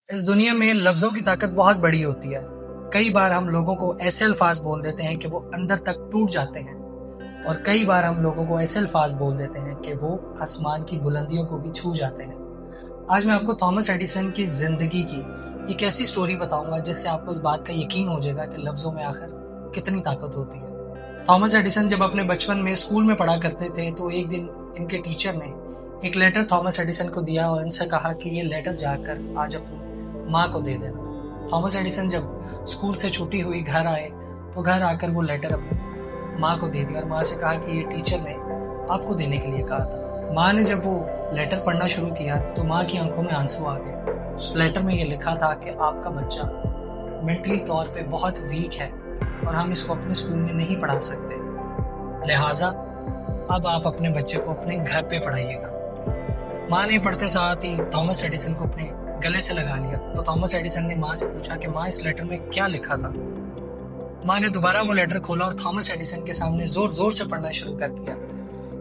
इस दुनिया में लफ्ज़ों की ताकत बहुत बड़ी होती है। कई बार हम लोगों को ऐसे अल्फाज बोल देते हैं कि वो अंदर तक टूट जाते हैं और कई बार हम लोगों को ऐसे अल्फाज बोल देते हैं कि वो आसमान की बुलंदियों को भी छू जाते हैं। आज मैं आपको थॉमस एडिसन की ज़िंदगी की एक ऐसी स्टोरी बताऊंगा जिससे आपको इस बात का यकीन हो जाएगा कि लफ्ज़ों में आखिर कितनी ताकत होती है। थॉमस एडिसन जब अपने बचपन में स्कूल में पढ़ा करते थे तो एक दिन इनके टीचर ने एक लेटर थॉमस एडिसन को दिया और इनसे कहा कि ये लेटर जाकर आज अपनी माँ को दे देना। थॉमस एडिसन जब स्कूल से छुट्टी हुई घर आए तो घर आकर वो लेटर अपनी माँ को दे दिया और माँ से कहा कि ये टीचर ने आपको देने के लिए कहा था। माँ ने जब वो लेटर पढ़ना शुरू किया तो माँ की आंखों में आंसू आ गए। उस लेटर में ये लिखा था कि आपका बच्चा मेंटली तौर पे बहुत वीक है और हम इसको अपने स्कूल में नहीं पढ़ा सकते, लिहाजा अब आप अपने बच्चे को अपने घर पे पढ़ाइएगा। माँ ने पढ़ते साथ ही थॉमस एडिसन को अपने गले से लगा लिया। तो थॉमस एडिसन ने माँ से पूछा कि माँ, इस लेटर में क्या लिखा था। माँ ने दोबारा वो लेटर खोला और थॉमस एडिसन के सामने जोर जोर से पढ़ना शुरू कर दिया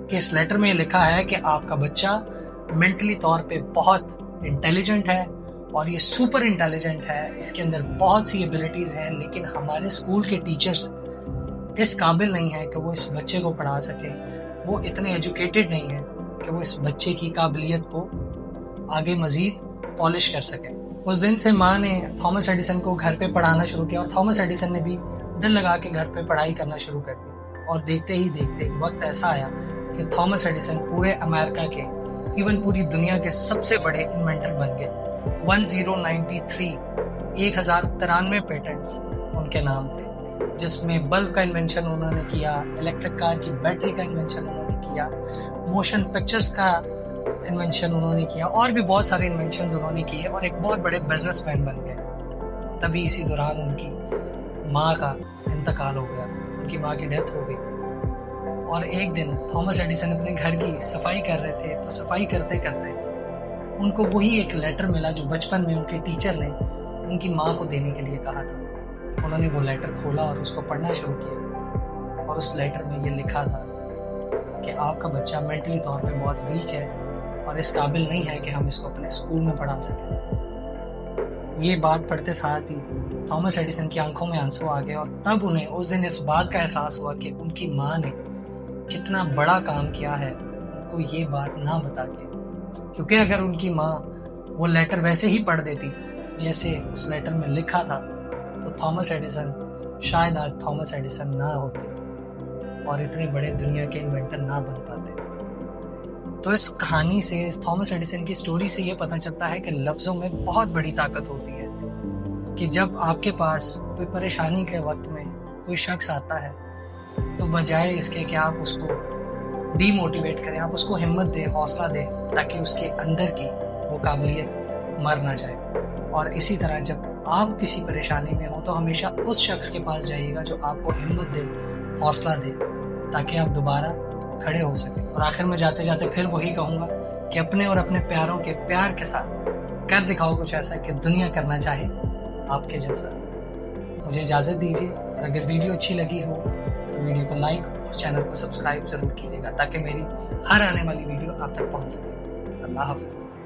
कि इस लेटर में लिखा है कि आपका बच्चा मेंटली तौर पे बहुत इंटेलिजेंट है और ये सुपर इंटेलिजेंट है, इसके अंदर बहुत सी एबिलिटीज हैं, लेकिन हमारे स्कूल के टीचर्स इस काबिल नहीं है कि वो इस बच्चे को पढ़ा सके। वो इतने एजुकेटेड नहीं है कि वो इस बच्चे की काबिलियत को आगे मजीद पॉलिश कर सके। उस दिन से माँ ने थॉमस एडिसन को घर पे पढ़ाना शुरू किया और थॉमस एडिसन ने भी दिल लगा के घर पे पढ़ाई करना शुरू कर दी। और देखते ही देखते वक्त ऐसा आया कि थॉमस एडिसन पूरे अमेरिका के, इवन पूरी दुनिया के सबसे बड़े इन्वेंटर बन गए। 1093 पेटेंट्स उनके नाम थे, जिसमें बल्ब का इन्वेंशन उन्होंने किया, इलेक्ट्रिक कार की बैटरी का इन्वेंशन उन्होंने किया, मोशन पिक्चर्स का इन्वेंशन उन्होंने किया और भी बहुत सारे इन्वेंशन उन्होंने किए और एक बहुत बड़े बिजनेसमैन बन गए। तभी इसी दौरान उनकी माँ का इंतकाल हो गया, उनकी माँ की डेथ हो गई। और एक दिन थॉमस एडिसन अपने घर की सफाई कर रहे थे तो सफाई करते करते उनको वही एक लेटर मिला जो बचपन में उनके टीचर ने उनकी माँ को देने के लिए कहा था। उन्होंने वो लेटर खोला और उसको पढ़ना शुरू किया और उस लेटर में ये लिखा था कि आपका बच्चा मेंटली तौर पे बहुत वीक है और इस काबिल नहीं है कि हम इसको अपने स्कूल में पढ़ा सकें। ये बात पढ़ते साथ ही थॉमस एडिसन की आंखों में आंसू आ गए और तब उन्हें उस दिन इस बात का एहसास हुआ कि उनकी माँ ने कितना बड़ा काम किया है उनको ये बात ना बता के। क्योंकि अगर उनकी माँ वो लेटर वैसे ही पढ़ देती जैसे उस लेटर में लिखा था तो थॉमस एडिसन शायद आज थॉमस एडिसन ना होते और इतने बड़े दुनिया के इन्वेंटर ना बन पाते। तो इस कहानी से, इस थॉमस एडिसन की स्टोरी से ये पता चलता है कि लफ्ज़ों में बहुत बड़ी ताकत होती है कि जब आपके पास कोई परेशानी के वक्त में कोई शख्स आता है तो बजाय इसके कि आप उसको डीमोटिवेट करें, आप उसको हिम्मत दें, हौसला दें, ताकि उसके अंदर की वो काबिलियत मर ना जाए। और इसी तरह जब आप किसी परेशानी में हो तो हमेशा उस शख्स के पास जाइएगा जो आपको हिम्मत दे, हौसला दे, ताकि आप दोबारा खड़े हो सके। और आखिर में जाते जाते फिर वही कहूँगा कि अपने और अपने प्यारों के प्यार के साथ कर दिखाओ कुछ ऐसा कि दुनिया करना चाहे आपके जैसा। मुझे इजाज़त दीजिए और अगर वीडियो अच्छी लगी हो तो वीडियो को लाइक और चैनल को सब्सक्राइब ज़रूर कीजिएगा ताकि मेरी हर आने वाली वीडियो आप तक पहुंच सके। अल्लाह हाफ़िज़।